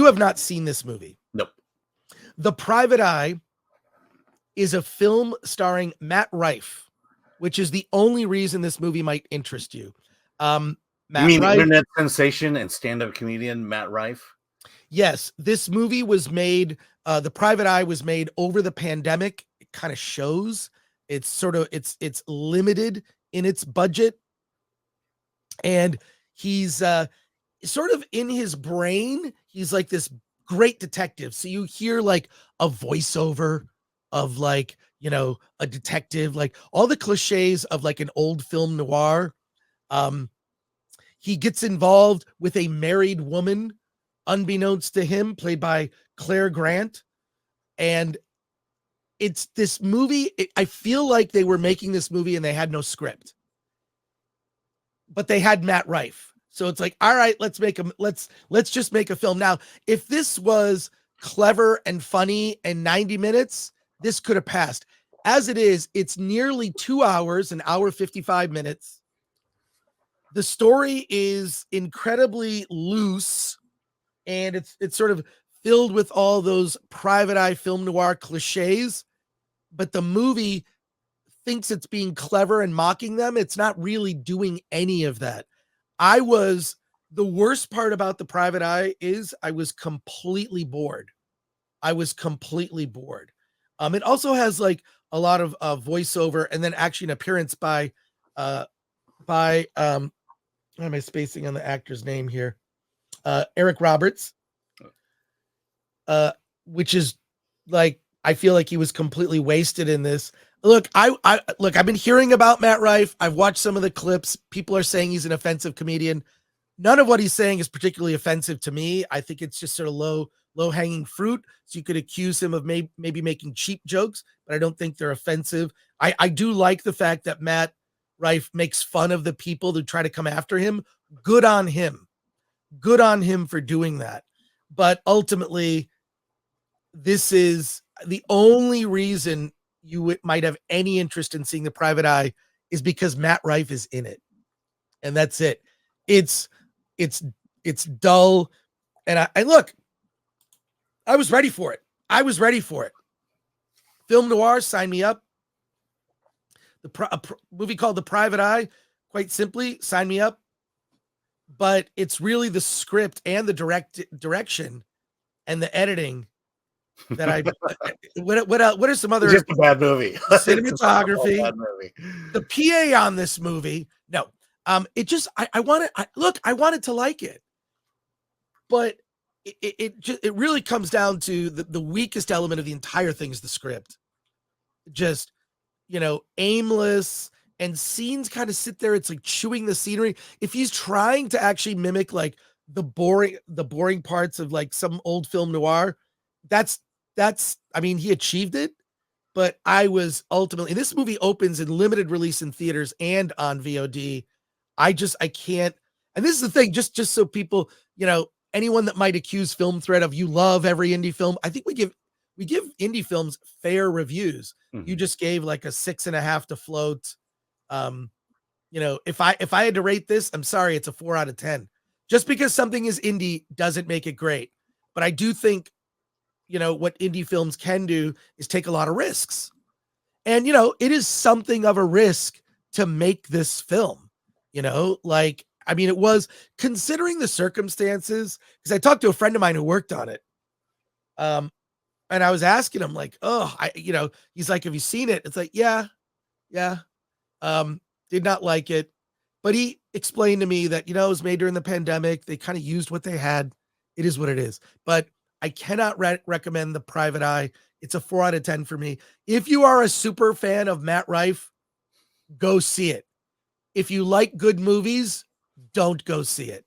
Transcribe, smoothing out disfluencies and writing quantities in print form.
have not seen this movie. Nope. The Private Eye is a film starring Matt Rife, which is the only reason this movie might interest you. Matt You mean Rife, internet sensation and stand-up comedian Matt Rife? Yes, this movie was made, The Private Eye was made over the pandemic. It kind of shows it's limited in its budget. And he's sort of in his brain, he's like this great detective. So you hear like a voiceover of like, you know, a detective, like all the cliches of like an old film noir. He gets involved with a married woman, unbeknownst to him, played by Claire Grant. And it's this movie. I feel like they were making this movie and they had no script, but they had Matt Rife. So it's like, all right, let's just make a film. Now, if this was clever and funny and 90 minutes, this could have passed. As it is, it's nearly 2 hours, an hour, 55 minutes. The story is incredibly loose, and it's sort of filled with all those private eye film noir cliches, but the movie thinks it's being clever and mocking them. It's not really doing any of that. The worst part about The Private Eye is I was completely bored. It also has like a lot of voiceover, and then actually an appearance by why am I spacing on the actor's name here? Eric Roberts, which is like, I feel like he was completely wasted in this. Look, I've been hearing about Matt Rife. I've watched some of the clips. People are saying he's an offensive comedian. None of what he's saying is particularly offensive to me. I think it's just sort of low hanging fruit. So you could accuse him of maybe making cheap jokes, but I don't think they're offensive. I do like the fact that Matt Rife makes fun of the people who try to come after him. Good on him. Good on him for doing that. But ultimately, this is the only reason you might have any interest in seeing The Private Eye is because Matt Rife is in it. And that's it. It's dull. And I look, I was ready for it. Film noir, sign me up. A movie called The Private Eye, quite simply, sign me up. But it's really the script and the direction and the editing that what are some other? It's just a bad movie. Cinematography, bad movie. The PA on this movie. No, it just I wanted to like it, but it really comes down to the weakest element of the entire thing is the script. Just, you know, aimless, and scenes kind of sit there. It's like chewing the scenery. If he's trying to actually mimic like the boring parts of like some old film noir, that's I mean, he achieved it. But I was ultimately, this movie opens in limited release in theaters and on VOD. I can't. And this is the thing, just so people, you know, anyone that might accuse Film Threat of you love every indie film, I think we give indie films fair reviews. Mm-hmm. You just gave like a 6.5 to Float. You know, if I had to rate this, I'm sorry, it's a 4 out of 10. Just because something is indie doesn't make it great. But I do think, you know, what indie films can do is take a lot of risks. And, you know, it is something of a risk to make this film, you know, like, I mean, it was, considering the circumstances, because I talked to a friend of mine who worked on it. And I was asking him like, he's like, have you seen it? It's like, yeah. Did not like it, but he explained to me that, you know, it was made during the pandemic. They kind of used what they had. It is what it is, but I cannot recommend The Private Eye. It's a 4 out of 10 for me. If you are a super fan of Matt Rife, go see it. If you like good movies, don't go see it.